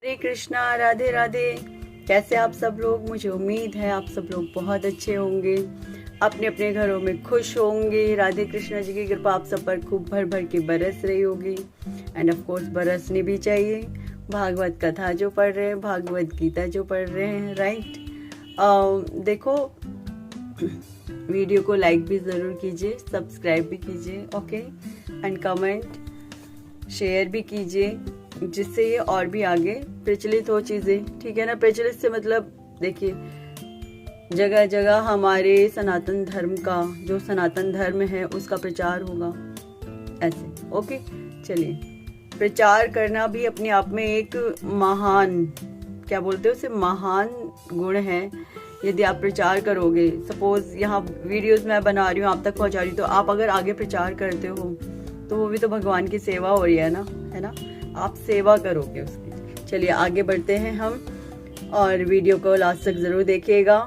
हरे कृष्णा, राधे राधे। कैसे आप सब लोग? मुझे उम्मीद है आप सब लोग बहुत अच्छे होंगे, अपने अपने घरों में खुश होंगे। राधे कृष्णा जी की कृपा आप सब पर खूब भर भर के बरस रही होगी एंड ऑफ कोर्स बरसनी भी चाहिए। भागवत कथा जो पढ़ रहे हैं, भागवत गीता जो पढ़ रहे हैं, राइट। देखो, वीडियो को लाइक भी ज़रूर कीजिए, सब्सक्राइब भी कीजिए, ओके, एंड कमेंट शेयर भी कीजिए, जिससे ये और भी आगे प्रचलित हो चीज़ें, ठीक है ना। प्रचलित से मतलब देखिए, जगह जगह हमारे सनातन धर्म का, जो सनातन धर्म है उसका प्रचार होगा, ऐसे, ओके। चलिए, प्रचार करना भी अपने आप में एक महान, क्या बोलते हैं उसे, महान गुण है। यदि आप प्रचार करोगे, सपोज यहाँ वीडियोस मैं बना रही हूँ, आप तक पहुँचा रही हूँ, तो आप अगर आगे प्रचार करते हो तो वो भी तो भगवान की सेवा हो रही है ना, आप सेवा करोगे उसकी। चलिए आगे बढ़ते हैं हम, और वीडियो को लास्ट तक ज़रूर देखिएगा।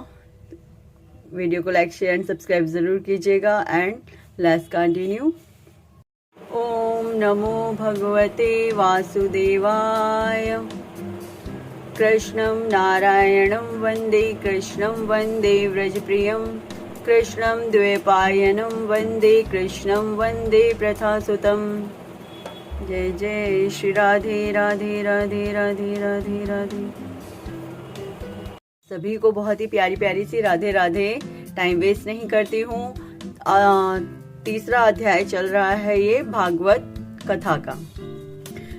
वीडियो को लाइक शेयर एंड सब्सक्राइब ज़रूर कीजिएगा एंड लेट्स कंटिन्यू। ओम नमो भगवते वासुदेवाय। कृष्णं नारायणं वन्दे, कृष्णं वन्दे व्रजप्रियं, कृष्णं द्वैपायनं वन्दे, कृष्णं वन्दे प्रथासुतम्। जय जय श्री राधे राधे राधे राधे राधे राधे। सभी को बहुत ही प्यारी प्यारी सी राधे राधे। टाइम वेस्ट नहीं करती हूँ। तीसरा अध्याय चल रहा है ये भागवत कथा का।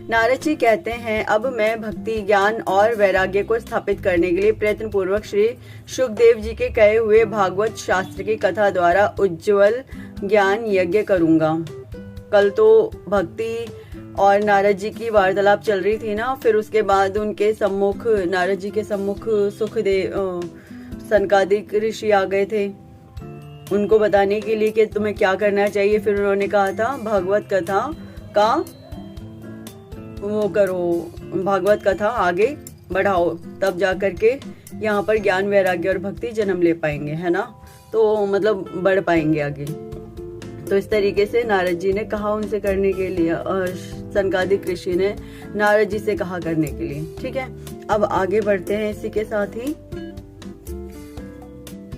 नारद जी कहते हैं, अब मैं भक्ति, ज्ञान और वैराग्य को स्थापित करने के लिए प्रयत्न पूर्वक श्री सुखदेव जी के कहे हुए भागवत शास्त्र की कथा द्वारा उज्जवल ज्ञान यज्ञ करूंगा। कल तो भक्ति और नारद जी की वार्तालाप चल रही थी ना, फिर उसके बाद उनके सम्मुख, नारद जी के सम्मुख सुखदेव, सनकादिक ऋषि आ गए थे उनको बताने के लिए कि तुम्हें क्या करना चाहिए। फिर उन्होंने कहा था भागवत कथा का वो करो, भागवत कथा आगे बढ़ाओ, तब जा करके यहाँ पर ज्ञान, वैराग्य और भक्ति जन्म ले पाएंगे, है ना, तो मतलब बढ़ पाएंगे आगे। तो इस तरीके से नारद जी ने कहा उनसे करने के लिए, और सनकादिक ऋषि ने नारद जी से कहा करने के लिए, ठीक है। अब आगे बढ़ते हैं इसी के साथ ही।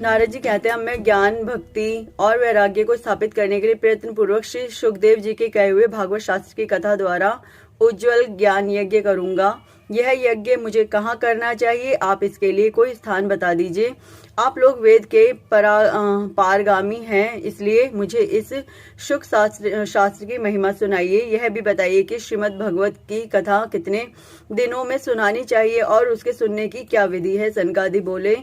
नारद जी कहते हैं, मैं ज्ञान, भक्ति और वैराग्य को स्थापित करने के लिए प्रयत्न पूर्वक श्री सुखदेव जी के कहे हुए भागवत शास्त्र की कथा द्वारा उज्जवल ज्ञान यज्ञ करूंगा। यह यज्ञ मुझे कहाँ करना चाहिए? आप इसके लिए कोई स्थान बता दीजिए। आप लोग वेद के पारगामी हैं, इसलिए मुझे इस शुक शास्त्र की महिमा सुनाइए। यह भी बताइए कि श्रीमद् भगवत की कथा कितने दिनों में सुनानी चाहिए और उसके सुनने की क्या विधि है। सनकादि बोले,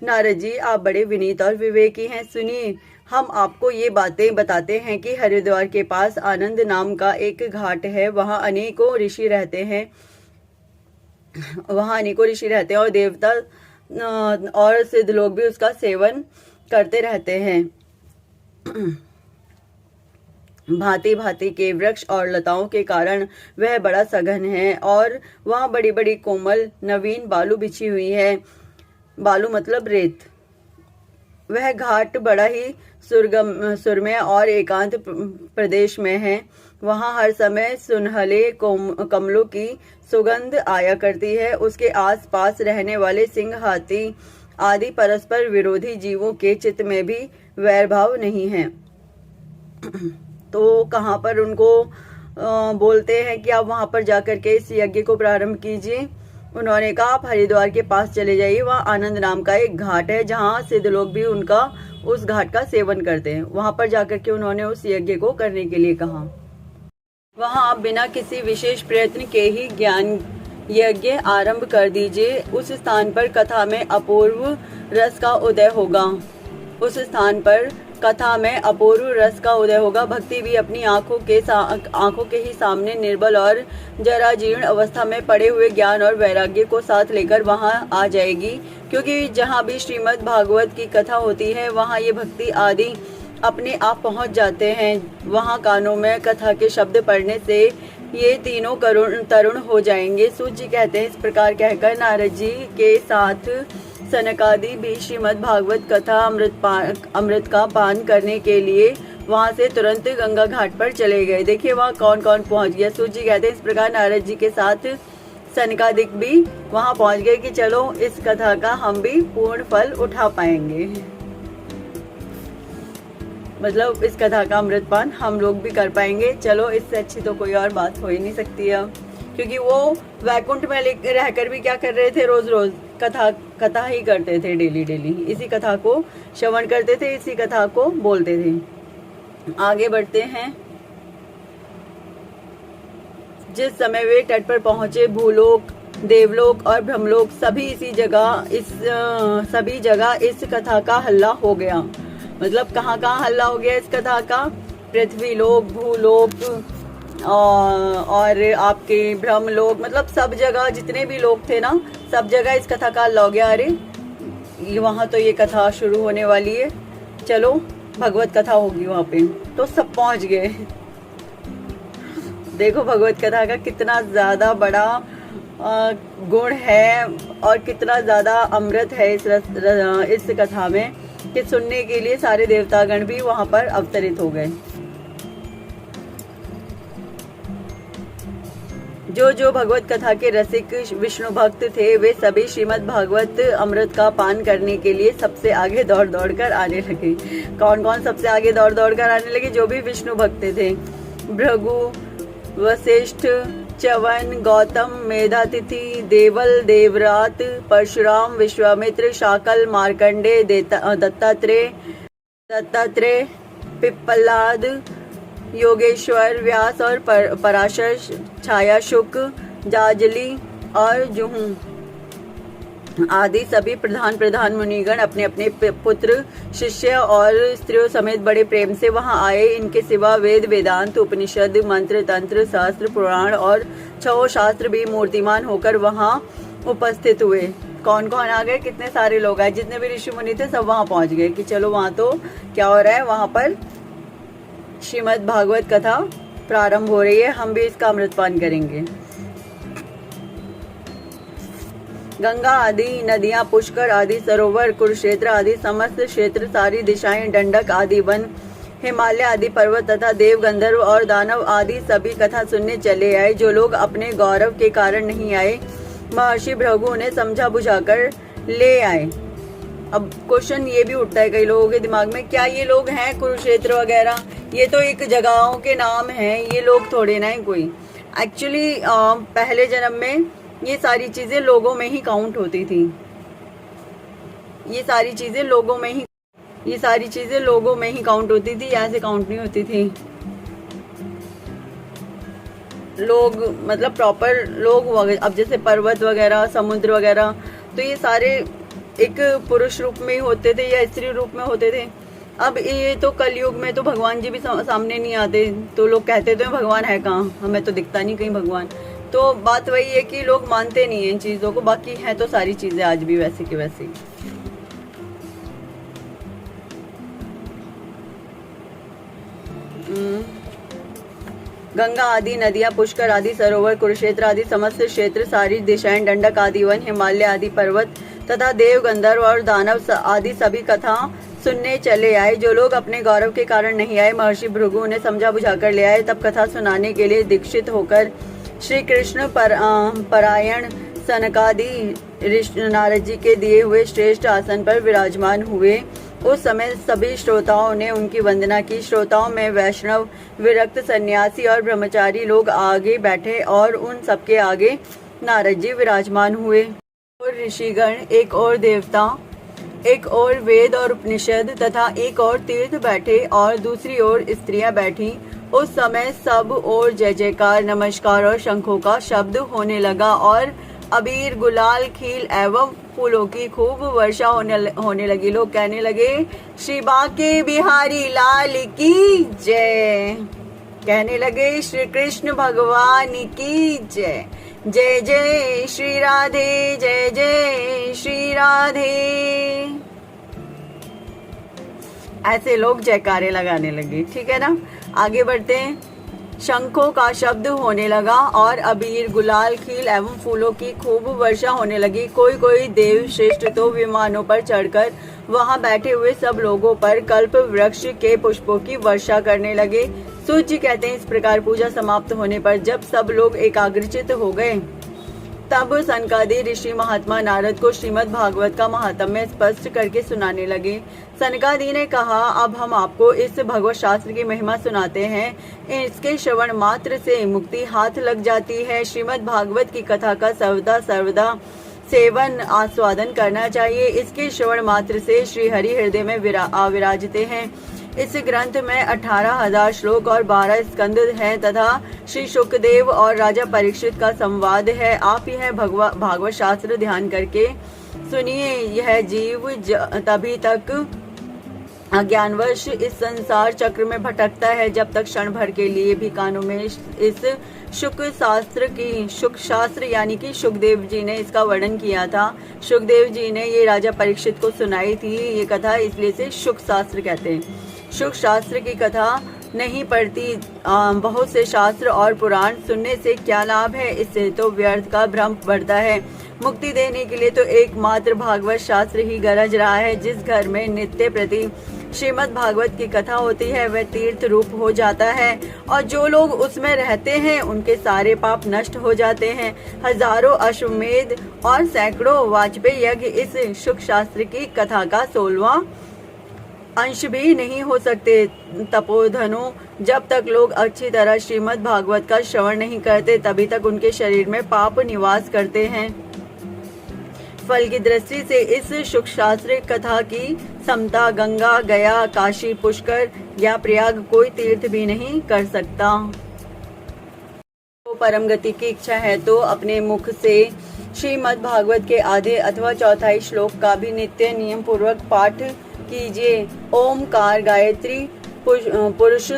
नारद जी आप बड़े विनीत और विवेकी हैं, सुनिए, हम आपको ये बातें बताते हैं कि हरिद्वार के पास आनंद नाम का एक घाट है। वहाँ अनेकों ऋषि रहते हैं, और देवता और सिद्ध लोग भी उसका सेवन करते रहते हैं। भांति भांति के वृक्ष और लताओं के कारण वह बड़ा सघन है, और वहाँ बड़ी बड़ी कोमल नवीन बालू बिछी हुई है। बालू मतलब रेत। वह घाट बड़ा ही सुरम्य और एकांत प्रदेश में है। वहाँ हर समय सुनहले कमलों की सुगंध आया करती है। उसके आसपास रहने वाले सिंह, हाथी आदि परस्पर विरोधी जीवों के चित्त में भी वैरभाव नहीं है। तो कहाँ पर उनको बोलते हैं कि आप वहाँ पर जाकर के इस यज्ञ को प्रारंभ कीजिए। उन्होंने कहा आप हरिद्वार के पास चले जाइए, वहाँ आनंद नाम का एक घाट है जहाँ सिद्ध लोग भी उनका उस घाट का सेवन करते हैं। वहाँ पर जाकर के उन्होंने उस यज्ञ को करने के लिए कहा। वहाँ आप बिना किसी विशेष प्रयत्न के ही ज्ञान यज्ञ आरंभ कर दीजिए। उस स्थान पर कथा में अपूर्व रस का उदय होगा। भक्ति भी अपनी आंखों के ही सामने निर्बल और जराजीर्ण अवस्था में पड़े हुए ज्ञान और वैराग्य को साथ लेकर वहां आ जाएगी, क्योंकि जहां भी श्रीमद् भागवत की कथा होती है वहां ये भक्ति आदि अपने आप पहुंच जाते हैं। वहां कानों में कथा के शब्द पढ़ने से ये तीनों तरुण हो जाएंगे। सूत जी कहते हैं, इस प्रकार कहकर नारद जी के साथ सनकादि भी श्रीमद् भागवत कथा अमृत का पान करने के लिए वहां से तुरंत गंगा घाट पर चले गए। देखिए वहां कौन कौन पहुंच गया। सूत जी कहते हैं, इस प्रकार नारद जी के साथ सनकादिक भी वहां पहुंच गए कि चलो इस कथा का हम भी पूर्ण फल उठा पाएंगे, मतलब इस कथा का अमृतपान हम लोग भी कर पाएंगे। चलो इससे अच्छी तो कोई और बात हो ही नहीं सकती है, क्योंकि वो वैकुंठ में रहकर भी क्या कर रहे थे, रोज रोज कथा ही करते थे, डेली डेली इसी कथा को श्रवण करते थे, इसी कथा को बोलते थे। आगे बढ़ते हैं। जिस समय वे तट पर पहुंचे, भूलोक, देवलोक और ब्रह्मलोक सभी जगह इस कथा का हल्ला हो गया। मतलब कहाँ कहाँ हल्ला हो गया इस कथा का? पृथ्वी लोक, भूलोक और आपके ब्रह्मलोक, मतलब सब जगह जितने भी लोग थे ना, सब जगह इस कथा का हल्ला हो गया। अरे वहां तो ये कथा शुरू होने वाली है, चलो भगवत कथा होगी वहां पे, तो सब पहुंच गए। देखो भगवत कथा का कितना ज्यादा बड़ा गुण है और कितना ज्यादा अमृत है इस कथा में, कि सुनने के लिए सारे देवतागण भी वहां पर अवतरित हो गए। जो भगवत कथा के रसिक विष्णु भक्त थे, वे सभी श्रीमद् भागवत अमृत का पान करने के लिए सबसे आगे दौड़ दौड़ कर आने लगे। कौन कौन सबसे आगे दौड़ दौड़ कर आने लगे? जो भी विष्णु भक्त थे। भृगु, वशिष्ठ, च्यवन, गौतम, मेधातिथि, देवल, देवरात, परशुराम, विश्वामित्र, शाकल, मार्कंडे, दत्तात्रेय, पिप्पलाद, योगेश्वर, व्यास और पराशर, छायाशुक, जाजली और जुहू आदि सभी प्रधान मुनिगण अपने अपने पुत्र, शिष्य और स्त्रियों समेत बड़े प्रेम से वहां आए। इनके सिवा वेद, वेदांत, उपनिषद, मंत्र, तंत्र, शास्त्र, पुराण और 6 शास्त्र भी मूर्तिमान होकर वहां उपस्थित हुए। कौन कौन आ गए? कितने सारे लोग आए, जितने भी ऋषि मुनि थे सब वहां पहुंच गए कि चलो वहां तो क्या हो रहा है, वहां पर श्रीमद् भागवत कथा प्रारंभ हो रही है, हम भी इसका अमृतपान करेंगे। गंगा आदि नदियां, पुष्कर आदि सरोवर, कुरुक्षेत्र आदि समस्त क्षेत्र, सारी दिशाएं, दंडक आदि वन, हिमालय आदि पर्वत तथा देव, गंधर्व और दानव आदि सभी कथा सुनने चले आए। जो लोग अपने गौरव के कारण नहीं आए, महर्षि भृगु ने समझा बुझाकर ले आए। अब क्वेश्चन ये भी उठता है कई लोगों के दिमाग में, क्या ये लोग हैं कुरुक्षेत्र वगैरह? ये तो एक जगहों के नाम हैं, ये लोग थोड़े ना है कोई। एक्चुअली पहले जन्म में ये सारी चीजें लोगों में ही काउंट होती थी। ये सारी चीजें लोगों में ही काउंट होती थी, ऐसे काउंट नहीं होती थी। लोग मतलब प्रॉपर लोग, अब जैसे पर्वत वगैरह, समुद्र वगैरह, तो ये सारे एक पुरुष रूप में ही होते थे या स्त्री रूप में होते थे। अब ये तो कलयुग में तो भगवान जी भी सामने नहीं आते, तो लोग कहते तो भगवान है कहाँ, हमें तो दिखता नहीं कहीं भगवान। तो बात वही है कि लोग मानते नहीं है इन चीजों को, बाकी है तो सारी चीजें आज भी वैसे की वैसी। गंगा आदि नदियां, पुष्कर आदि सरोवर, कुरुक्षेत्र आदि समस्त क्षेत्र, सारी दिशाएं, दंडक आदि वन, हिमालय आदि पर्वत तथा देव, गंधर्व और दानव आदि सभी कथा सुनने चले आए। जो लोग अपने गौरव के कारण नहीं आए, महर्षि भृगु ने समझा बुझाकर ले आए। तब कथा सुनाने के लिए दीक्षित होकर श्री कृष्ण परायण सनकादि नारद जी के दिए हुए श्रेष्ठ आसन पर विराजमान हुए। उस समय सभी श्रोताओं ने उनकी वंदना की। श्रोताओं में वैष्णव, विरक्त, सन्यासी और ब्रह्मचारी लोग आगे बैठे और उन सबके आगे नारद जी विराजमान हुए। और ऋषिगण, एक और देवता, एक और वेद और उपनिषद तथा एक और तीर्थ बैठे और दूसरी ओर स्त्रियां बैठी। उस समय सब और जय जयकार, नमस्कार और शंखों का शब्द होने लगा और अबीर, गुलाल, खील एवं फूलों की खूब वर्षा होने लगी। लोग कहने लगे, श्री बांके बिहारी लाल की जय। कहने लगे, श्री कृष्ण भगवान की जय। जय जय श्री राधे, जय जय श्री राधे। ऐसे लोग जयकारे लगाने लगे। ठीक है ना, आगे बढ़ते हैं। शंखों का शब्द होने लगा और अबीर, गुलाल, खील एवं फूलों की खूब वर्षा होने लगी। कोई कोई देव श्रेष्ठ तो विमानों पर चढ़कर वहां बैठे हुए सब लोगों पर कल्प वृक्ष के पुष्पों की वर्षा करने लगे। सूत जी कहते हैं, इस प्रकार पूजा समाप्त होने पर जब सब लोग एकाग्रचित हो गए तब सनकादि ऋषि महात्मा नारद को श्रीमद् भागवत का महात्म्य स्पष्ट करके सुनाने लगे। सनकादि ने कहा, अब हम आपको इस भगवत शास्त्र की महिमा सुनाते हैं। इसके श्रवण मात्र से मुक्ति हाथ लग जाती है। श्रीमद् भागवत की कथा का सर्वदा सेवन आस्वादन करना चाहिए। इसके श्रवण मात्र से श्री हरि हृदय में विराजते हैं। इस ग्रंथ में 18,000 श्लोक और 12 स्कंद हैं तथा श्री शुकदेव और राजा परीक्षित का संवाद है। आप यह भागवत शास्त्र ध्यान करके सुनिए। यह जीव तभी तक अज्ञानवश इस संसार चक्र में भटकता है जब तक क्षण भर के लिए भी कानों में इस शुक शास्त्र यानी कि सुखदेव जी ने इसका वर्णन किया था। सुखदेव जी ने ये राजा परीक्षित को सुनाई थी ये कथा, इसलिए से शुक शास्त्र कहते हैं। शुक शास्त्र की कथा नहीं पढ़ती। बहुत से शास्त्र और पुराण सुनने से क्या लाभ है, इससे तो व्यर्थ का भ्रम बढ़ता है। मुक्ति देने के लिए तो एकमात्र भागवत शास्त्र ही गरज रहा है। जिस घर में नित्य प्रति श्रीमद् भागवत की कथा होती है वह तीर्थ रूप हो जाता है और जो लोग उसमें रहते हैं उनके सारे पाप नष्ट हो जाते हैं। हजारों अश्वमेध और सैकड़ों वाजपेयी यज्ञ इस शुक शास्त्र की कथा का 16वां अंश भी नहीं हो सकते। तपोधनो, जब तक लोग अच्छी तरह श्रीमद् भागवत का श्रवण नहीं करते तभी तक उनके शरीर में पाप निवास करते हैं। फल की दृष्टि से इस शुक शास्त्र कथा की समता गंगा, गया, काशी, पुष्कर या प्रयाग कोई तीर्थ भी नहीं कर सकता। तो परम गति की इच्छा है तो अपने मुख से श्रीमद् भागवत के आधे अथवा चौथाई श्लोक का भी नित्य नियम पूर्वक पाठ कीजिए। ओमकार, गायत्री, पुरुष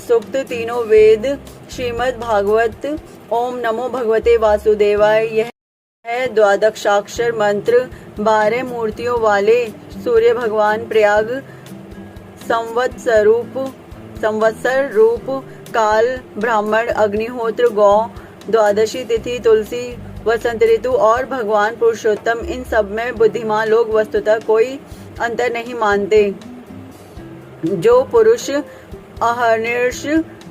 सूक्त, तीनों वेद, श्रीमद् भागवत, ओम नमो भगवते वासुदेवाय, यह है द्वादशाक्षर मंत्र। 12 मूर्तियों वाले सूर्य भगवान प्रयाग संवत्सर रूप, काल, ब्राह्मण, अग्निहोत्र, गौ, द्वादशी तिथि, तुलसी, वसंत ऋतु और भगवान पुरुषोत्तम, इन सब में बुद्धिमान लोग वस्तुतः कोई अंतर नहीं मानते। जो पुरुष अहर्निश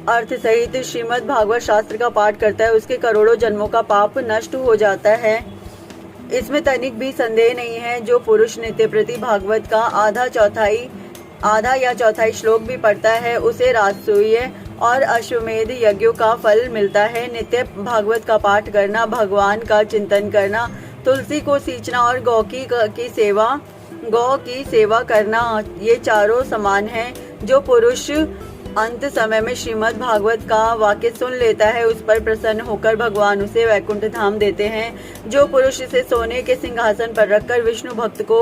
अर्थ सहित श्रीमद् भागवत शास्त्र का पाठ करता है उसके करोड़ों जन्मों का पाप नष्ट हो जाता है। इसमें तनिक भी संदेह नहीं है। जो पुरुष नित्य प्रति भागवत का आधा या चौथाई श्लोक भी पढ़ता है उसे राजसूय और अश्वमेध यज्ञों का फल मिलता है। नित्य भागवत का पाठ करना, भगवान का चिंतन करना, तुलसी को सींचना और गौ की सेवा करना, ये चारों समान हैं। जो पुरुष अंत समय में श्रीमद् भागवत का वाक्य सुन लेता है उस पर प्रसन्न होकर भगवान उसे वैकुंठ धाम देते हैं। जो पुरुष इसे सोने के सिंहासन पर रखकर विष्णु भक्त को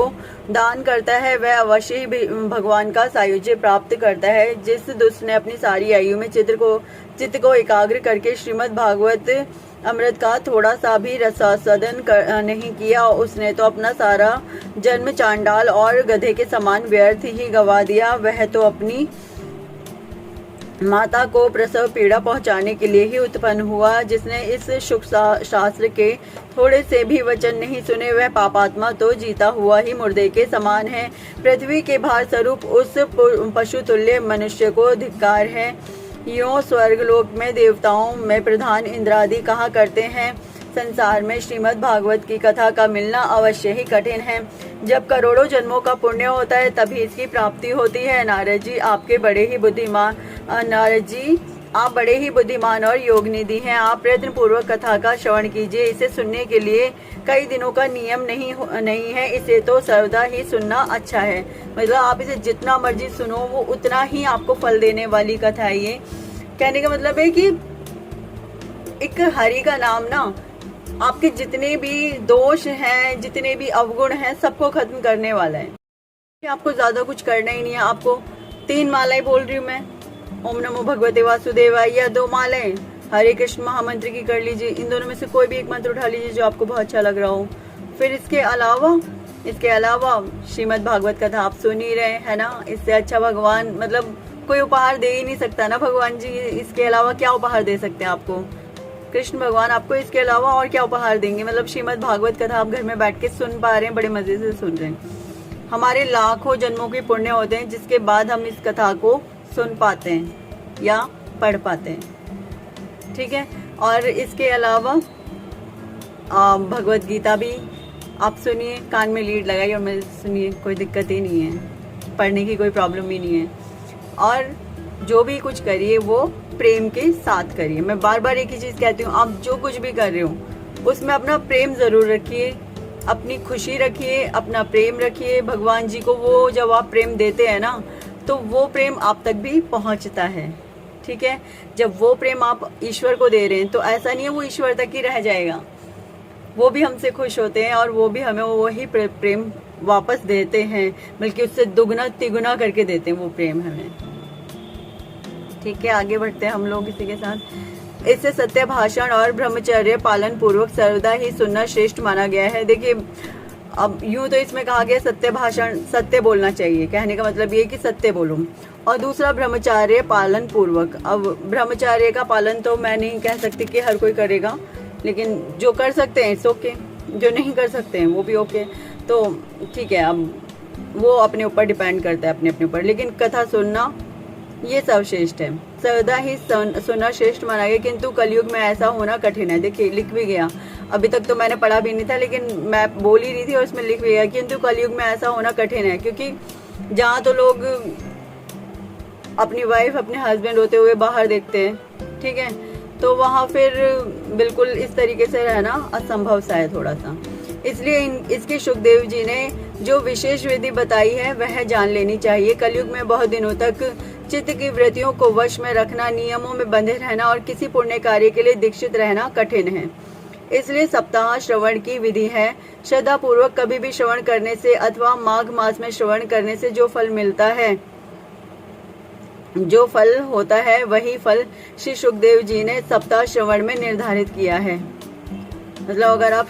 दान करता है वह अवश्य ही भगवान का सायुज्य प्राप्त करता है। जिस दुष्ट ने अपनी सारी आयु में चित्त को एकाग्र करके श्रीमद् भागवत अमृत का थोड़ा सा भी रसास्वादन नहीं किया उसने तो अपना सारा जन्म चांडाल और गधे के समान व्यर्थ ही गवा दिया। वह तो अपनी माता को प्रसव पीड़ा पहुंचाने के लिए ही उत्पन्न हुआ। जिसने इस शुक शास्त्र के थोड़े से भी वचन नहीं सुने वह पापात्मा तो जीता हुआ ही मुर्दे के समान है। पृथ्वी के भार स्वरूप उस पशु तुल्य मनुष्य को धिक्कार है। यों स्वर्गलोक में देवताओं में प्रधान इंद्रादि कहा करते हैं। संसार में श्रीमद् भागवत की कथा का मिलना अवश्य ही कठिन है। जब करोड़ों जन्मों का पुण्य होता है तभी इसकी प्राप्ति होती है। नारद जी आप बड़े ही बुद्धिमान और योगनिधि हैं। आप प्रयत्न पूर्वक कथा का श्रवण कीजिए। इसे सुनने के लिए कई दिनों का नियम नहीं है। इसे तो सर्वदा ही सुनना अच्छा है। मतलब आप इसे जितना मर्जी सुनो वो उतना ही आपको फल देने वाली कथा है। ये कहने का मतलब है कि एक हरि का नाम ना आपके जितने भी दोष हैं, जितने भी अवगुण हैं, सबको खत्म करने वाला है। आपको ज्यादा कुछ करना ही नहीं है। आपको 3 मालाएं बोल रही हूँ मैं, ओम नमो भगवते वासुदेवाय, या 2 मालाएं हरे कृष्ण महामंत्र की कर लीजिए। इन दोनों में से कोई भी एक मंत्र उठा लीजिए जो आपको बहुत अच्छा लग रहा हो। फिर इसके अलावा श्रीमद् भागवत कथा आप सुन ही रहे है ना। इससे अच्छा भगवान मतलब कोई उपहार दे ही नहीं सकता ना भगवान जी। इसके अलावा क्या उपहार दे सकते हैं आपको? कृष्ण भगवान आपको इसके अलावा और क्या उपहार देंगे? मतलब श्रीमद् भागवत कथा आप घर में बैठ के सुन पा रहे हैं, बड़े मजे से सुन रहे हैं। हमारे लाखों जन्मों के पुण्य होते हैं जिसके बाद हम इस कथा को सुन पाते हैं या पढ़ पाते हैं। ठीक है। और इसके अलावा भगवत गीता भी आप सुनिए, कान में लीड लगाइए और मैं सुनिए, कोई दिक्कत ही नहीं है, पढ़ने की कोई प्रॉब्लम ही नहीं है। और जो भी कुछ करिए वो प्रेम के साथ करिए। मैं बार बार एक ही चीज़ कहती हूँ, आप जो कुछ भी कर रहे हो उसमें अपना प्रेम ज़रूर रखिए, अपनी खुशी रखिए, अपना प्रेम रखिए। भगवान जी को वो जब आप प्रेम देते हैं ना, तो वो प्रेम आप तक भी पहुँचता है, ठीक है। जब वो प्रेम आप ईश्वर को दे रहे हैं तो ऐसा नहीं है वो ईश्वर तक ही रह जाएगा, वो भी हमसे खुश होते हैं और वो भी हमें वही प्रेम वापस देते हैं, बल्कि उससे दुगना तिगुना करके देते हैं वो प्रेम हमें, ठीक है। आगे बढ़ते हैं हम लोग इसी के साथ। इससे सत्य भाषण और ब्रह्मचर्य पालन पूर्वक सर्वदा ही सुनना श्रेष्ठ माना गया है। देखिए, अब यूं तो इसमें कहा गया सत्य भाषण, सत्य बोलना चाहिए, कहने का मतलब ये कि सत्य बोलूं, और दूसरा ब्रह्मचर्य पालन पूर्वक। अब ब्रह्मचर्य का पालन तो मैं नहीं कह सकती कि हर कोई करेगा, लेकिन जो कर सकते हैं इट्स ओके, जो नहीं कर सकते हैं वो भी ओके, तो ठीक है। अब वो अपने ऊपर डिपेंड करता है, अपने अपने ऊपर, लेकिन कथा सुनना ये सर्वश्रेष्ठ है, सर्वदा ही सुनना श्रेष्ठ माना गया। किंतु कलयुग में ऐसा होना कठिन है। देखिए, लिख भी गया, अभी तक तो मैंने पढ़ा भी नहीं था, लेकिन मैं बोल ही रही थी और उसमें लिख भी गया, किंतु कलयुग में ऐसा होना कठिन है। क्योंकि जहाँ तो लोग अपनी वाइफ, अपने हस्बैंड होते हुए बाहर देखते हैं, ठीक है, तो वहाँ फिर बिल्कुल इस तरीके से रहना असंभव सा है थोड़ा सा। इसलिए इसके सुखदेव जी ने जो विशेष विधि बताई है वह जान लेनी चाहिए। कलयुग में बहुत दिनों तक चित्त की वृत्तियों को वश में रखना, नियमों में बंधे रहना और किसी पुण्य कार्य के लिए दीक्षित रहना कठिन है। इसलिए सप्ताह श्रवण की विधि है। श्रद्धा पूर्वक कभी भी श्रवण करने से अथवा माघ मास में श्रवण करने से जो फल मिलता है, जो फल होता है, वही फल श्री सुखदेव जी ने सप्ताह श्रवण में निर्धारित किया है। मतलब अगर आप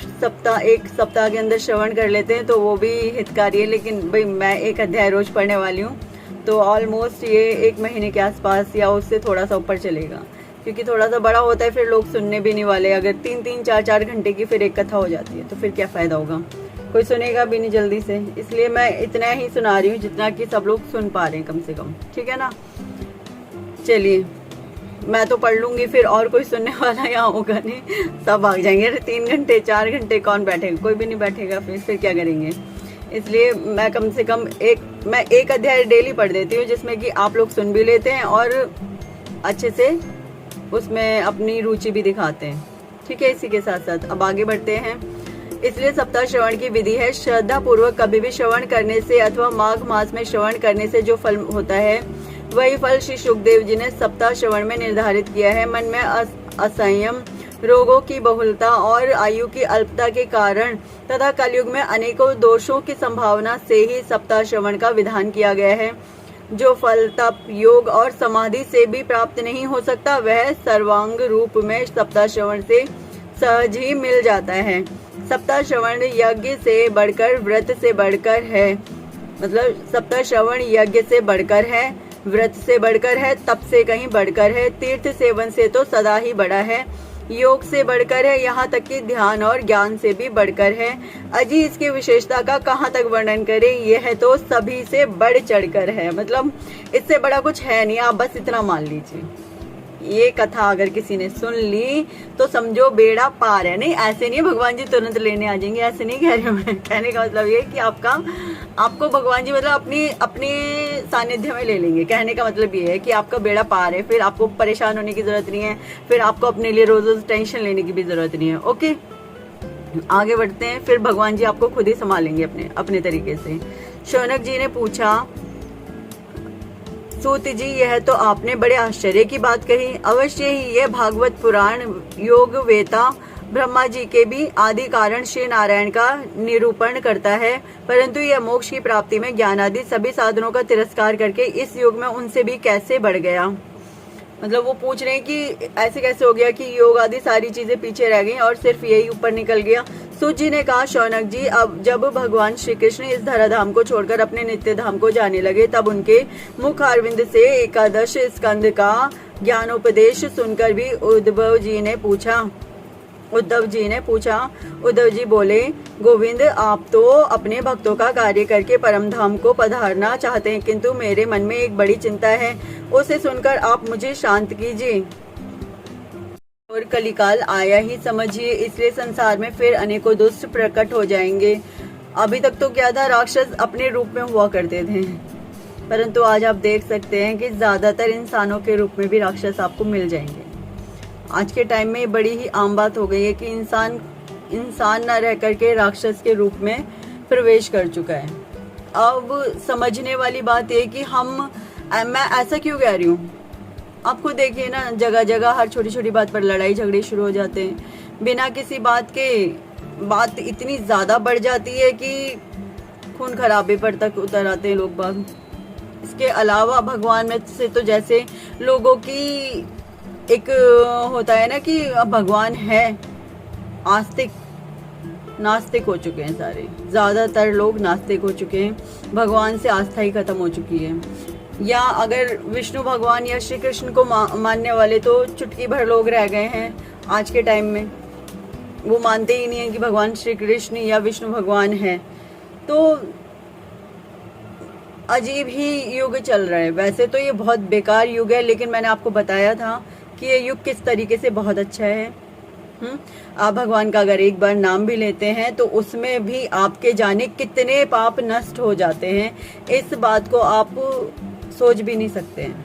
एक सप्ताह के अंदर श्रवण कर लेते हैं तो वो भी हितकारी है। लेकिन भाई मैं एक अध्याय रोज पढ़ने वाली हूँ, तो ऑलमोस्ट ये 1 महीने के आसपास या उससे थोड़ा सा ऊपर चलेगा, क्योंकि थोड़ा सा बड़ा होता है, फिर लोग सुनने भी नहीं वाले। अगर 3-3, 4-4 घंटे की फिर एक कथा हो जाती है तो फिर क्या फायदा होगा, कोई सुनेगा भी नहीं जल्दी से। इसलिए मैं इतना ही सुना रही हूँ जितना कि सब लोग सुन पा रहे हैं कम से कम, ठीक है ना। चलिए, मैं तो पढ़ लूंगी, फिर और कोई सुनने वाला यहाँ होगा नहीं, सब भाग जाएंगे। अरे 3 घंटे 4 घंटे कौन बैठेगा, कोई भी नहीं बैठेगा, फिर क्या करेंगे। इसलिए मैं कम से कम एक अध्याय डेली पढ़ देती हूँ, जिसमें कि आप लोग सुन भी लेते हैं और अच्छे से उसमें अपनी रुचि भी दिखाते हैं, ठीक है। इसी के साथ साथ अब आगे बढ़ते हैं। इसलिए सप्ताह श्रवण की विधि है। श्रद्धा पूर्वक कभी भी श्रवण करने से अथवा माघ मास में श्रवण करने से जो फल होता है, वही फल श्री सुखदेव जी ने सप्ताह श्रवण में निर्धारित किया है। मन में असंयम, रोगों की बहुलता और आयु की अल्पता के कारण तथा कलयुग में अनेकों दोषों की संभावना से ही सप्ताह श्रवण का विधान किया गया है। जो फल तप, योग और समाधि से भी प्राप्त नहीं हो सकता, वह सर्वांग रूप में सप्ताह श्रवण से सहज ही मिल जाता है। सप्ताह श्रवण यज्ञ से बढ़कर, व्रत से बढ़कर है। मतलब सप्ताह श्रवण यज्ञ से बढ़कर है, व्रत से बढ़कर है, तप से कहीं बढ़कर है, तीर्थ सेवन से तो सदा ही बड़ा है, योग से बढ़कर है, यहाँ तक कि ध्यान और ज्ञान से भी बढ़कर है। अजी इसकी विशेषता का कहाँ तक वर्णन करें, यह तो सभी से बढ़ चढ़कर है। मतलब इससे बड़ा कुछ है नहीं, आप बस इतना मान लीजिए। ये कथा अगर किसी ने सुन ली तो समझो बेड़ा पार है। नहीं, ऐसे नहीं है भगवान जी तुरंत लेने आ जाएंगे, ऐसे नहीं कह रही हूँ मैं। कहने का मतलब ये कि आपको भगवान जी मतलब अपनी सानिध्य में ले लेंगे। कहने का मतलब ये है कि आपका बेड़ा पार है, फिर आपको परेशान होने की जरूरत नहीं है, फिर आपको अपने लिए रोज रोज टेंशन लेने की भी जरूरत नहीं है। ओके, आगे बढ़ते हैं। फिर भगवान जी आपको खुद ही संभालेंगे अपने तरीके से। शौनक जी ने पूछा, सूत जी, यह तो आपने बड़े आश्चर्य की बात कही। अवश्य ही यह भागवत पुराण योग वेता ब्रह्मा जी के भी आदि कारण श्री नारायण का निरूपण करता है, परंतु यह मोक्ष की प्राप्ति में ज्ञान आदि सभी साधनों का तिरस्कार करके इस युग में उनसे भी कैसे बढ़ गया। मतलब वो पूछ रहे हैं कि ऐसे कैसे हो गया कि योग आदि सारी चीजें पीछे रह गई और सिर्फ यही ऊपर निकल गया। सूत जी ने कहा, शौनक जी, अब जब भगवान श्री कृष्ण इस धराधाम को छोड़कर अपने नित्य धाम को जाने लगे, तब उनके मुख अरविंद से 11 स्कंद का ज्ञानोपदेश सुनकर भी उद्धव जी ने पूछा। उद्धव जी बोले, गोविंद, आप तो अपने भक्तों का कार्य करके परम धाम को पधारना चाहते हैं, किंतु मेरे मन में एक बड़ी चिंता है, उसे सुनकर आप मुझे शांत कीजिए। और कलिकाल आया ही समझिए, इसलिए संसार में फिर अनेकों दुष्ट प्रकट हो जाएंगे। अभी तक तो क्या था, राक्षस अपने रूप में हुआ करते थे, परंतु आज आप देख सकते हैं कि ज्यादातर इंसानों के रूप में भी राक्षस आपको मिल जाएंगे। आज के टाइम में बड़ी ही आम बात हो गई है कि इंसान न रह करके राक्षस के रूप में प्रवेश कर चुका है। अब समझने वाली बात ये कि मैं ऐसा क्यों कह रही हूँ, आपको देखिए ना, जगह जगह हर छोटी छोटी बात पर लड़ाई झगड़े शुरू हो जाते हैं। बिना किसी बात के बात इतनी ज्यादा बढ़ जाती है कि खून खराबे पर तक उतर आते हैं लोग बाग। इसके अलावा भगवान में से तो जैसे लोगों की एक होता है ना कि भगवान है, आस्तिक नास्तिक हो चुके हैं सारे, ज्यादातर लोग नास्तिक हो चुके हैं, भगवान से आस्था ही खत्म हो चुकी है। या अगर विष्णु भगवान या श्री कृष्ण को मानने वाले तो चुटकी भर लोग रह गए हैं आज के टाइम में, वो मानते ही नहीं है कि भगवान श्री कृष्ण या विष्णु भगवान है। तो अजीब ही युग चल रहा है। वैसे तो ये बहुत बेकार युग है, लेकिन मैंने आपको बताया था कि ये युग किस तरीके से बहुत अच्छा है। आप भगवान का अगर एक बार नाम भी लेते हैं तो उसमें भी आपके जाने कितने पाप नष्ट हो जाते हैं, इस बात को आप सोच भी नहीं सकते हैं।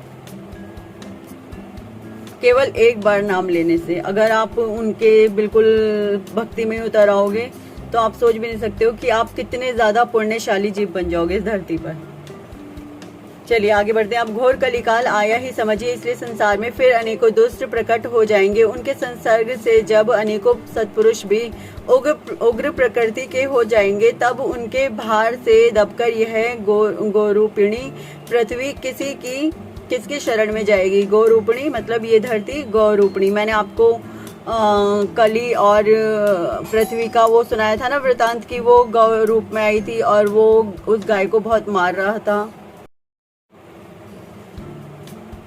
केवल एक बार नाम लेने से अगर आप उनके बिल्कुल भक्ति में उतर आओगे तो आप सोच भी नहीं सकते हो कि आप कितने ज्यादा पुण्यशाली जीव बन जाओगे इस धरती पर। चलिए आगे बढ़ते हैं। अब घोर कलिकाल आया ही समझिए, इसलिए संसार में फिर अनेकों दुष्ट प्रकट हो जाएंगे। उनके संसर्ग से जब अनेकों सत्पुरुष भी उग्र प्रकृति के हो जाएंगे, तब उनके भार से दबकर यह गौरूपिणी पृथ्वी किसकी शरण में जाएगी। गौरूपिणी मतलब ये धरती गौरूपिणी। मैंने आपको कली और पृथ्वी का वो सुनाया था ना वृतांत की, वो गौ रूप में आई थी और वो उस गाय को बहुत मार रहा था।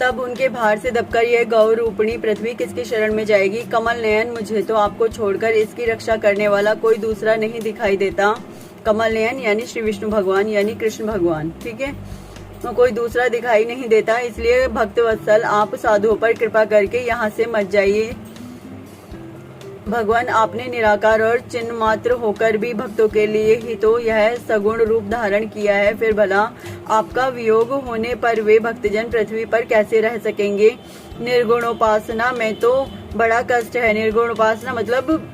तब उनके भार से दबकर यह गौ रूपिणी पृथ्वी किसकी शरण में जाएगी। कमल नयन, मुझे तो आपको छोड़कर इसकी रक्षा करने वाला कोई दूसरा नहीं दिखाई देता। कमल नयन यानी श्री विष्णु भगवान यानी कृष्ण भगवान, ठीक है, तो कोई दूसरा दिखाई नहीं देता। इसलिए भक्त वत्सल आप साधुओं पर कृपा करके यहाँ से मत जाइए। भगवान आपने निराकार और चिन्ह मात्र होकर भी भक्तों के लिए ही तो यह सगुण रूप धारण किया है, फिर भला आपका वियोग होने पर वे भक्तजन पृथ्वी पर कैसे रह सकेंगे। निर्गुणोपासना में तो बड़ा कष्ट है। निर्गुणोपासना मतलब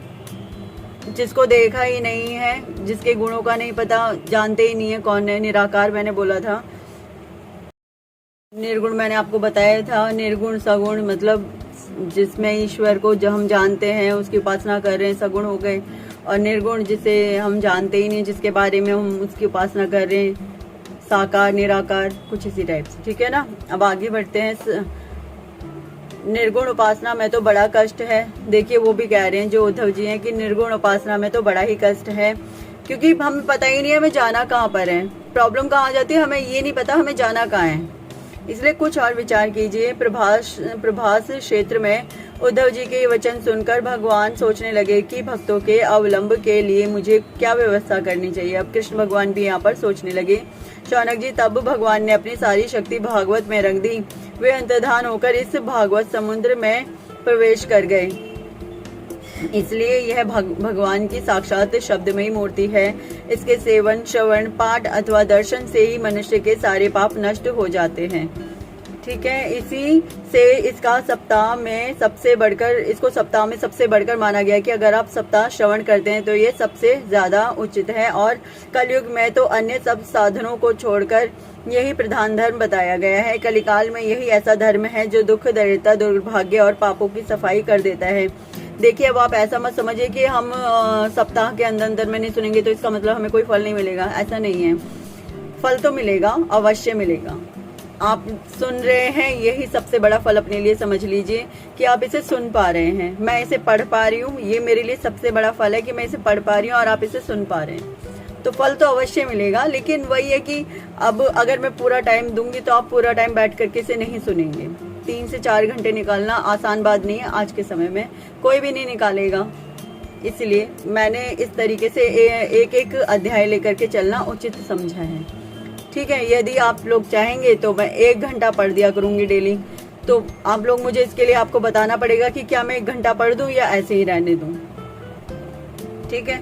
जिसको देखा ही नहीं है, जिसके गुणों का नहीं पता, जानते ही नहीं है कौन है। निराकार मैंने बोला था, निर्गुण मैंने आपको बताया था। निर्गुण सगुण मतलब जिसमें ईश्वर को जो हम जानते हैं उसकी उपासना कर रहे हैं, सगुण हो गए। और निर्गुण जिसे हम जानते ही नहीं, जिसके बारे में हम उसकी उपासना कर रहे हैं, साकार निराकार कुछ इसी टाइप से, ठीक है ना। अब आगे बढ़ते हैं। निर्गुण उपासना में तो बड़ा कष्ट है। देखिए वो भी कह रहे हैं जो उद्धव जी हैं कि निर्गुण उपासना में तो बड़ा ही कष्ट है, क्योंकि हमें पता ही नहीं है हमें जाना कहाँ पर है। प्रॉब्लम कहाँ आ जाती है, हमें ये नहीं पता हमें जाना कहाँ है। इसलिए कुछ और विचार कीजिए। प्रभास क्षेत्र में उद्धव जी के वचन सुनकर भगवान सोचने लगे कि भक्तों के अवलंब के लिए मुझे क्या व्यवस्था करनी चाहिए। अब कृष्ण भगवान भी यहाँ पर सोचने लगे। शौनक जी, तब भगवान ने अपनी सारी शक्ति भागवत में रख दी। वे अंतर्धान होकर इस भागवत समुद्र में प्रवेश कर गए। इसलिए यह भगवान की साक्षात शब्दमयी मूर्ति है। इसके सेवन, श्रवण, पाठ अथवा दर्शन से ही मनुष्य के सारे पाप नष्ट हो जाते हैं, ठीक है। इसी से इसको सप्ताह में सबसे बढ़कर माना गया कि अगर आप सप्ताह श्रवण करते हैं तो ये सबसे ज्यादा उचित है। और कलयुग में तो अन्य सब साधनों को छोड़कर यही प्रधान धर्म बताया गया है। कलिकाल में यही ऐसा धर्म है जो दुख, दरिद्रता, दुर्भाग्य और पापों की सफाई कर देता है। देखिए अब आप ऐसा मत समझिए कि हम सप्ताह के अंदर में नहीं सुनेंगे तो इसका मतलब हमें कोई फल नहीं मिलेगा, ऐसा नहीं है। फल तो मिलेगा, अवश्य मिलेगा। आप सुन रहे हैं, यही सबसे बड़ा फल अपने लिए समझ लीजिए कि आप इसे सुन पा रहे हैं, मैं इसे पढ़ पा रही हूँ। ये मेरे लिए सबसे बड़ा फल है कि मैं इसे पढ़ पा रही हूँ और आप इसे सुन पा रहे हैं। तो फल तो अवश्य मिलेगा, लेकिन वही है कि अब अगर मैं पूरा टाइम दूंगी तो आप पूरा टाइम बैठ करके इसे नहीं सुनेंगे। 3 से 4 घंटे निकालना आसान बात नहीं है, आज के समय में कोई भी नहीं निकालेगा। इसलिए मैंने इस तरीके से एक एक अध्याय लेकर के चलना उचित समझा है, ठीक है। यदि आप लोग चाहेंगे तो मैं 1 घंटा पढ़ दिया करूंगी डेली, तो आप लोग मुझे इसके लिए आपको बताना पड़ेगा कि क्या मैं 1 घंटा पढ़ दूं या ऐसे ही रहने दूं। ठीक है,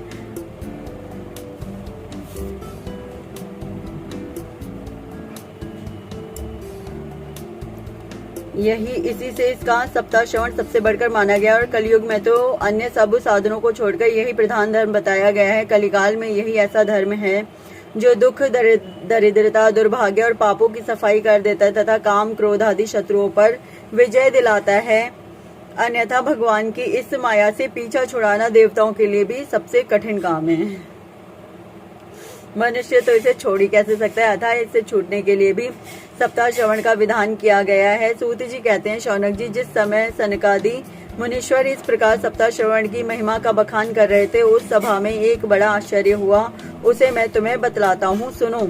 यही इसी से इसका सप्ताह श्रवण सबसे बढ़कर माना गया और कलयुग में तो अन्य सब साधनों को छोड़कर यही प्रधान धर्म बताया गया है। कलिकाल में यही ऐसा धर्म है जो दुख, दरिद्रता, दुर्भाग्य और पापों की सफाई कर देता है तथा काम, क्रोध आदि शत्रुओं पर विजय दिलाता है। अन्यथा भगवान की इस माया से पीछा छुड़ाना देवताओं के लिए भी सबसे कठिन काम है। मनुष्य तो इसे छोड़ ही कैसे सकता है, अतः इससे छूटने के लिए भी सप्ताह श्रवण का विधान किया गया है। सूत जी कहते हैं, शौनक जी, जिस समय सनकादि मुनीश्वर इस प्रकार सप्ताह श्रवण की महिमा का बखान कर रहे थे, उस सभा में एक बड़ा आश्चर्य हुआ, उसे मैं तुम्हें बतलाता हूँ, सुनो।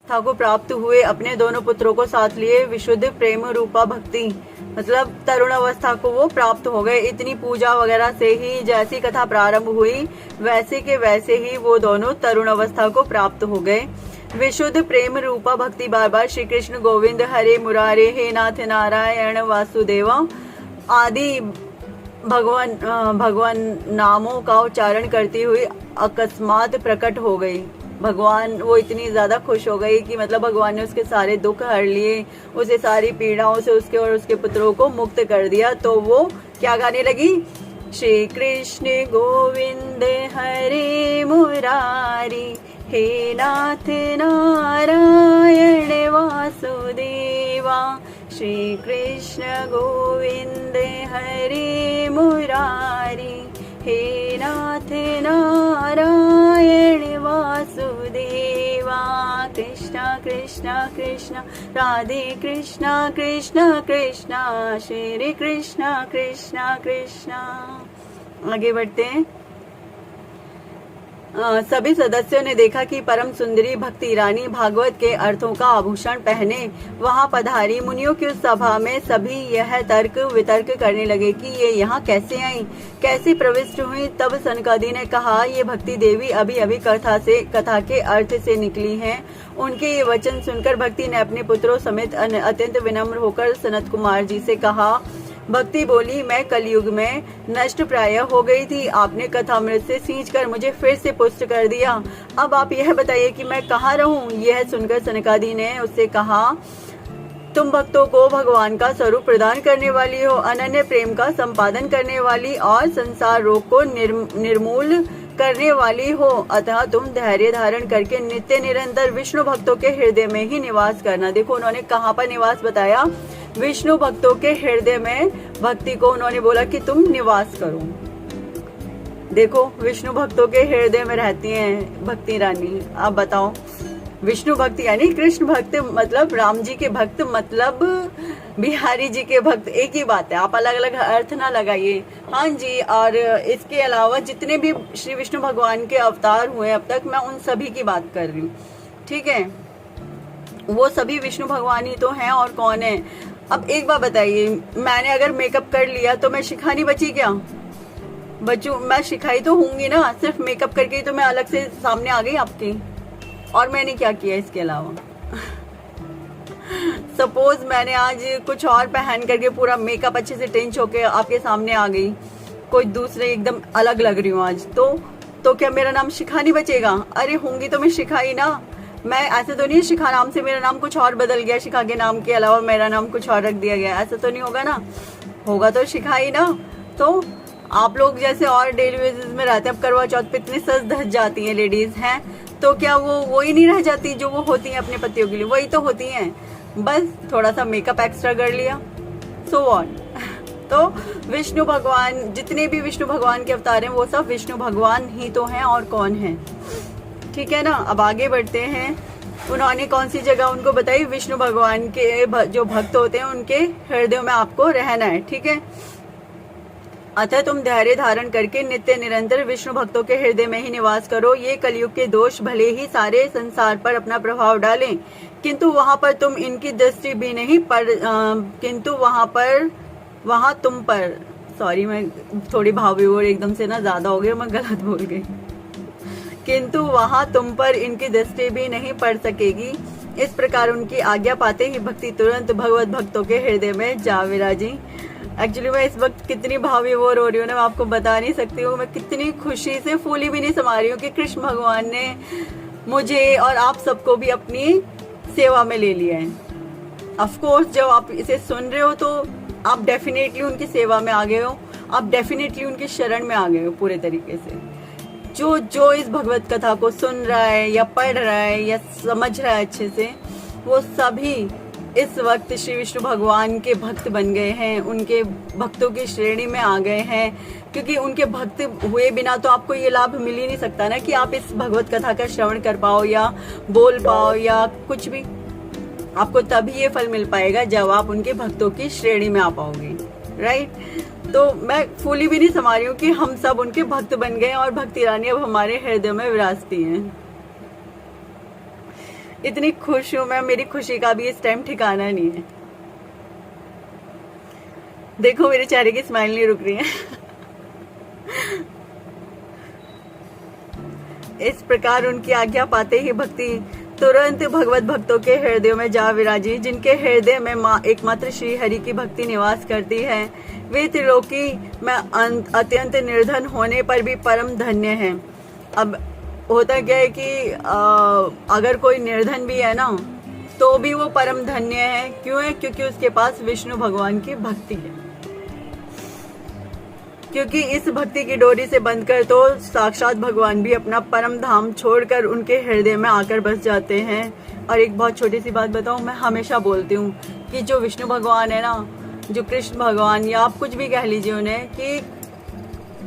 था को प्राप्त हुए अपने दोनों पुत्रों को साथ लिए विशुद्ध प्रेम रूपा भक्ति, मतलब तरुण अवस्था को वो प्राप्त हो गए। इतनी पूजा वगैरह से ही जैसी कथा प्रारंभ हुई वैसे के वैसे ही वो दोनों तरुण अवस्था को प्राप्त हो गए। विशुद्ध प्रेम रूपा भक्ति बार बार श्री कृष्ण गोविंद हरे मुरारे हे नाथ नारायण वासुदेवा आदि भगवान नामों का उच्चारण करती हुई अकस्मात प्रकट हो गई। भगवान वो इतनी ज्यादा खुश हो गई कि मतलब भगवान ने उसके सारे दुख हर लिए, उसे सारी पीड़ाओं से उसके और उसके पुत्रों को मुक्त कर दिया। तो वो क्या गाने लगी, श्री कृष्ण गोविंद हरे मुरारी हे नाथ नारायण वासुदेवा, श्री कृष्ण गोविंद हरे मुरारी हे नाथ नारायण वासुदेवा, कृष्णा कृष्णा कृष्णा राधे कृष्णा कृष्णा कृष्णा श्री कृष्णा कृष्णा कृष्णा। आगे बढ़ते हैं। सभी सदस्यों ने देखा कि परम सुंदरी भक्ति रानी भागवत के अर्थों का आभूषण पहने वहां पधारी। मुनियों की उस सभा में सभी यह तर्क वितर्क करने लगे कि ये यहाँ कैसे आई, कैसे प्रविष्ट हुई। तब सनकादि ने कहा, ये भक्ति देवी अभी अभी कथा के अर्थ से निकली हैं। उनके ये वचन सुनकर भक्ति ने अपने पुत्रों समेत अत्यंत विनम्र होकर सनत कुमार जी से कहा। भक्ति बोली, मैं कलयुग में नष्ट प्राय हो गई थी, आपने कथामृत से सींचकर मुझे फिर से पुष्ट कर दिया। अब आप यह बताइए कि मैं कहाँ रहूं। यह सुनकर सनकादि ने उससे कहा, तुम भक्तों को भगवान का स्वरूप प्रदान करने वाली हो, अनन्य प्रेम का संपादन करने वाली और संसार रोग को निर्मूल करने वाली हो। अतः तुम धैर्य धारण करके नित्य निरंतर विष्णु भक्तों के हृदय में ही निवास करना। देखो उन्होंने कहाँ पर निवास बताया, विष्णु भक्तों के हृदय में भक्ति को उन्होंने बोला कि तुम निवास करो। देखो विष्णु भक्तों के हृदय में रहती हैं भक्ति रानी। आप बताओ, विष्णु भक्त यानी कृष्ण भक्त, मतलब राम जी के भक्त, मतलब बिहारी जी के भक्त, एक ही बात है, आप अलग अलग अर्थ ना लगाइए। हाँ जी, और इसके अलावा जितने भी श्री विष्णु भगवान के अवतार हुए अब तक, मैं उन सभी की बात कर रही हूँ। ठीक है, वो सभी विष्णु भगवान ही तो हैं, और कौन है। अब एक बात बताइए, मैंने अगर मेकअप कर लिया तो मैं शिखानी बची क्या? बचू, मैं शिखाई तो होंगी ना, सिर्फ मेकअप करके तो मैं अलग से सामने आ गई आपकी। और मैंने क्या किया इसके अलावा? सपोज मैंने आज कुछ और पहन करके पूरा मेकअप अच्छे से टेंच होके आपके सामने आ गई, कोई दूसरे एकदम अलग लग रही हूँ आज, तो क्या मेरा नाम शिखानी बचेगा? अरे होंगी तो मैं शिखाई ना। मैं ऐसे तो नहीं शिखा नाम से मेरा नाम कुछ और बदल गया, शिखा के नाम के अलावा मेरा नाम कुछ और रख दिया गया, ऐसा तो नहीं होगा ना। होगा तो शिखाई ना। तो आप लोग जैसे और डेली बेसिस में रहते हैं, अब करवा चौथ पे इतनी सज धज जाती हैं लेडीज हैं, तो क्या वो ही नहीं रह जाती जो वो होती हैं अपने पतियों के लिए? वही तो होती हैं, बस थोड़ा सा मेकअप एक्स्ट्रा कर लिया, सो व्हाट। तो विष्णु भगवान, जितने भी विष्णु भगवान के अवतार हैं वो सब विष्णु भगवान ही तो हैं, और कौन है। ठीक है ना। अब आगे बढ़ते हैं। उन्होंने कौन सी जगह उनको बताई? विष्णु भगवान के जो भक्त होते हैं उनके हृदय में आपको रहना है। ठीक है। अतः तुम धैर्य धारण करके नित्य निरंतर विष्णु भक्तों के हृदय में ही निवास करो। ये कलयुग के दोष भले ही सारे संसार पर अपना प्रभाव डालें, किंतु वहां पर तुम इनकी दृष्टि भी नहीं किंतु वहां तुम पर, सॉरी मैं थोड़ी भाव विभोर एकदम से ना ज्यादा हो गई, मैं गलत बोल गई, किंतु वहां तुम पर इनकी दृष्टि भी नहीं पड़ सकेगी। इस प्रकार उनकी आज्ञा पाते ही भक्ति तुरंत भगवत भक्तों के हृदय में जा विराजी। एक्चुअली मैं इस वक्त कितनी भावी वो रो रही हूँ ना, मैं आपको बता नहीं सकती हूँ। मैं कितनी खुशी से फूली भी नहीं समा रही हूँ कि कृष्ण भगवान ने मुझे और आप सबको भी अपनी सेवा में ले लिया है। ऑफ कोर्स जब आप इसे सुन रहे हो तो आप डेफिनेटली उनकी सेवा में आ गए हो, आप डेफिनेटली उनकी शरण में आ गए हो पूरे तरीके से। जो इस भगवत कथा को सुन रहा है या पढ़ रहा है या समझ रहा है अच्छे से, वो सभी इस वक्त श्री विष्णु भगवान के भक्त बन गए हैं, उनके भक्तों की श्रेणी में आ गए हैं। क्योंकि उनके भक्त हुए बिना तो आपको ये लाभ मिल ही नहीं सकता ना कि आप इस भगवत कथा का श्रवण कर पाओ या बोल पाओ या कुछ भी। आपको तभी ये फल मिल पाएगा जब आप उनके भक्तों की श्रेणी में आ पाओगे, राइट। तो मैं फूली भी नहीं समा रही हूँ कि हम सब उनके भक्त बन गए और भक्ति रानी अब हमारे हृदय में विराजती हैं। इतनी खुश हूँ मैं, मेरी खुशी का भी इस टाइम ठिकाना नहीं है। देखो मेरे चेहरे की स्माइल नहीं रुक रही है। इस प्रकार उनकी आज्ञा पाते ही भक्ति तुरंत भगवत भक्तों के हृदयों में जा विराजी। जिनके हृदय में माँ एकमात्र श्री हरि की भक्ति निवास करती है, वे त्रिलोकी में अत्यंत निर्धन होने पर भी परम धन्य हैं। अब होता क्या है कि अगर कोई निर्धन भी है ना तो भी वो परम धन्य है। क्यों है? क्योंकि उसके पास विष्णु भगवान की भक्ति है। क्योंकि इस भक्ति की डोरी से बंधकर तो साक्षात भगवान भी अपना परम धाम छोड़कर उनके हृदय में आकर बस जाते हैं। और एक बहुत छोटी सी बात बताऊं, मैं हमेशा बोलती हूँ कि जो विष्णु भगवान है ना, जो कृष्ण भगवान या आप कुछ भी कह लीजिए उन्हें, कि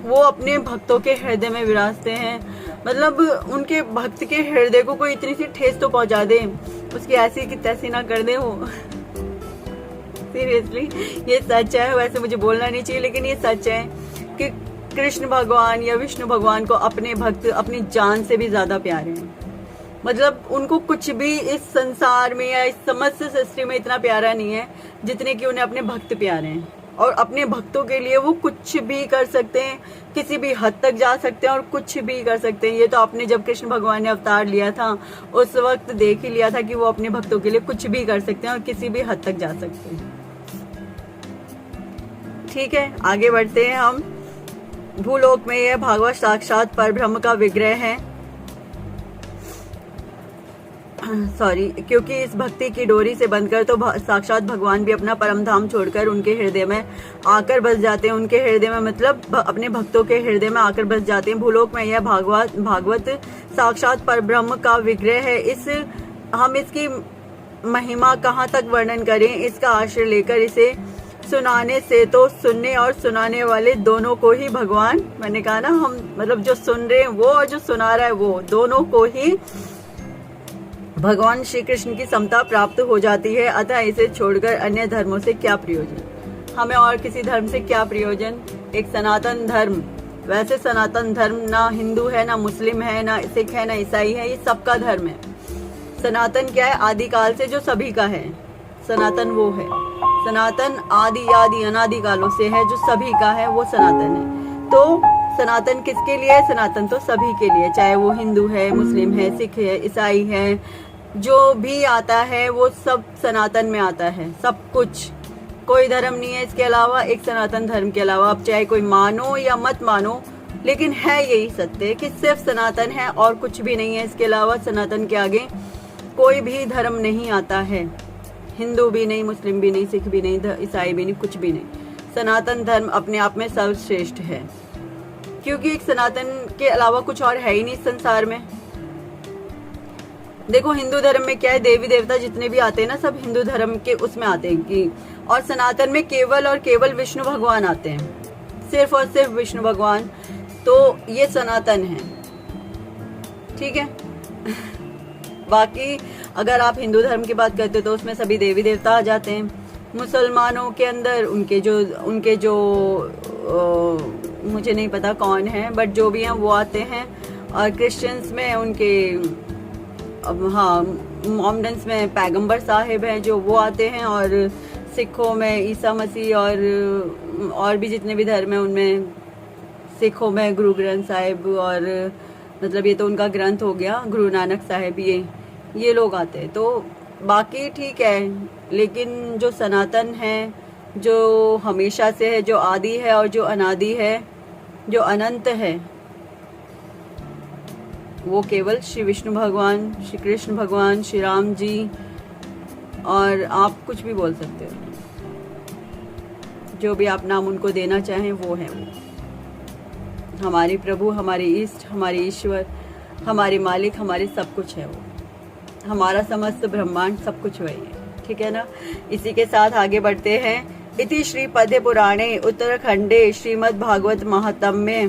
वो अपने भक्तों के हृदय में विराजते हैं। मतलब उनके भक्त के हृदय को कोई इतनी सी ठेस तो पहुंचा दे, उसकी ऐसी की तैसी ना कर दे वो। सीरियसली ये सच है। वैसे मुझे बोलना नहीं चाहिए लेकिन ये सच है कि कृष्ण भगवान या विष्णु भगवान को अपने भक्त अपनी जान से भी ज्यादा प्यारे हैं। मतलब उनको कुछ भी इस संसार में या इस समस्त सृष्टि में इतना प्यारा नहीं है जितने कि उन्हें अपने भक्त प्यारे हैं। और अपने भक्तों के लिए वो कुछ भी कर सकते हैं, किसी भी हद तक जा सकते हैं और कुछ भी कर सकते हैं। ये तो आपने जब कृष्ण भगवान ने अवतार लिया था उस वक्त देख ही लिया था कि वो अपने भक्तों के लिए कुछ भी कर सकते हैं और किसी भी हद तक जा सकते हैं। ठीक है, आगे बढ़ते हैं हम। भूलोक में यह भागवत साक्षात परब्रह्म का विग्रह है। सॉरी, क्योंकि इस भक्ति की डोरी से बंधकर तो साक्षात भगवान भी अपना परम धाम छोड़कर उनके हृदय में आकर बस जाते हैं। उनके हृदय में मतलब अपने भक्तों के हृदय में आकर बस जाते हैं। भूलोक में यह भागवत साक्षात परब्रह्म का विग्रह है। हम इसकी महिमा कहाँ तक वर्णन करें, इसका आश्रय लेकर इसे सुनाने से तो सुनने और सुनाने वाले दोनों को ही भगवान, मैंने कहा ना, हम मतलब जो सुन रहे हैं वो और जो सुना रहा है वो, दोनों को ही भगवान श्री कृष्ण की समता प्राप्त हो जाती है। अतः इसे छोड़कर अन्य धर्मों से क्या प्रयोजन, हमें और किसी धर्म से क्या प्रयोजन। एक सनातन धर्म, वैसे सनातन धर्म ना हिंदू है, ना मुस्लिम है, ना सिख है, ना ईसाई है, ये सबका धर्म है। सनातन क्या है? आदिकाल से जो सभी का है, सनातन वो है। सनातन आदि अनादि कालों से है, जो सभी का है वो सनातन है। तो सनातन किसके लिए है? सनातन तो सभी के लिए, चाहे वो हिंदू है, मुस्लिम है, सिख है, ईसाई है, जो भी आता है वो सब सनातन में आता है। सब कुछ, कोई धर्म नहीं है इसके अलावा, एक सनातन धर्म के अलावा। आप चाहे कोई मानो या मत मानो, लेकिन है यही सत्य कि सिर्फ सनातन है और कुछ भी नहीं है इसके अलावा। सनातन के आगे कोई भी धर्म नहीं आता है, हिंदू भी नहीं, मुस्लिम भी नहीं, सिख भी नहीं, ईसाई भी नहीं, कुछ भी नहीं। सनातन धर्म अपने आप में सर्वश्रेष्ठ है, क्योंकि एक सनातन के अलावा कुछ और है ही नहीं संसार में। देखो हिंदू धर्म में क्या है, देवी देवता जितने भी आते हैं ना, सब हिंदू धर्म के उसमें आते हैं कि, और सनातन में केवल और केवल विष्णु भगवान आते हैं, सिर्फ और सिर्फ विष्णु भगवान। तो ये सनातन है, ठीक है। बाकी अगर आप हिंदू धर्म की बात करते हो तो उसमें सभी देवी देवता आ जाते हैं। मुसलमानों के अंदर उनके जो मुझे नहीं पता कौन है, बट जो भी हैं वो आते हैं। और क्रिश्चियंस में उनके हाँ मोहम्मडन्स में पैगंबर साहिब हैं जो वो आते हैं। और सिखों में ईसा मसीह और भी जितने भी धर्म हैं उनमें, सिखों में गुरु ग्रंथ साहिब, और मतलब ये तो उनका ग्रंथ हो गया, गुरु नानक साहिब, ये लोग आते हैं। तो बाकी ठीक है, लेकिन जो सनातन है, जो हमेशा से है, जो आदि है और जो अनादि है, जो अनंत है, वो केवल श्री विष्णु भगवान, श्री कृष्ण भगवान, श्री राम जी, और आप कुछ भी बोल सकते हो, जो भी आप नाम उनको देना चाहें वो है। वो हमारे प्रभु, हमारे इष्ट, हमारे ईश्वर, हमारे मालिक, हमारे सब कुछ है वो, हमारा समस्त ब्रह्मांड सब कुछ वही है। ठीक है ना। इसी के साथ आगे बढ़ते हैं। इति श्री पद्य पुराणे उत्तराखंडे श्रीमद् भागवत महात्म्ये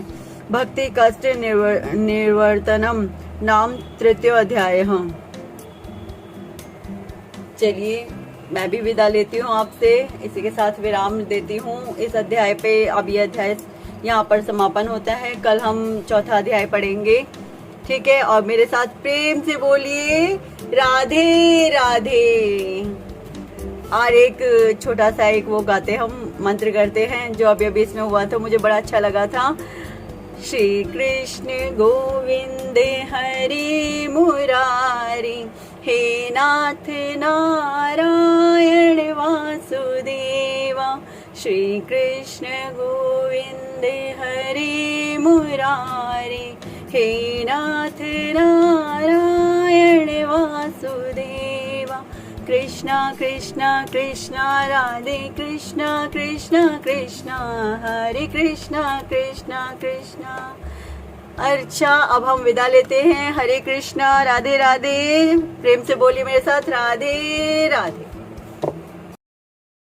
भक्ति कष्ट निर्वर्तनम नाम तृतीय अध्याय। चलिए मैं भी विदा लेती हूँ आपसे, इसी के साथ विराम देती हूँ इस अध्याय पे। अब ये अध्याय यहाँ पर समापन होता है, कल हम चौथा अध्याय पढ़ेंगे। ठीक है, और मेरे साथ प्रेम से बोलिए राधे राधे। और एक छोटा सा एक वो गाते हम मंत्र करते हैं, जो अभी अभी इसमें हुआ था, मुझे बड़ा अच्छा लगा था। श्री कृष्ण गोविंद हरि मुरारी, हे नाथ नारायण वासुदेवा। श्री कृष्ण गोविंद हरि मुरारी, हे नाथ नारायण वासुदेवा। कृष्णा कृष्णा कृष्णा राधे कृष्णा कृष्णा कृष्णा हरे कृष्णा कृष्णा कृष्णा। अच्छा, अब हम विदा लेते हैं। हरे कृष्णा, राधे राधे। प्रेम से बोलिए मेरे साथ, राधे राधे।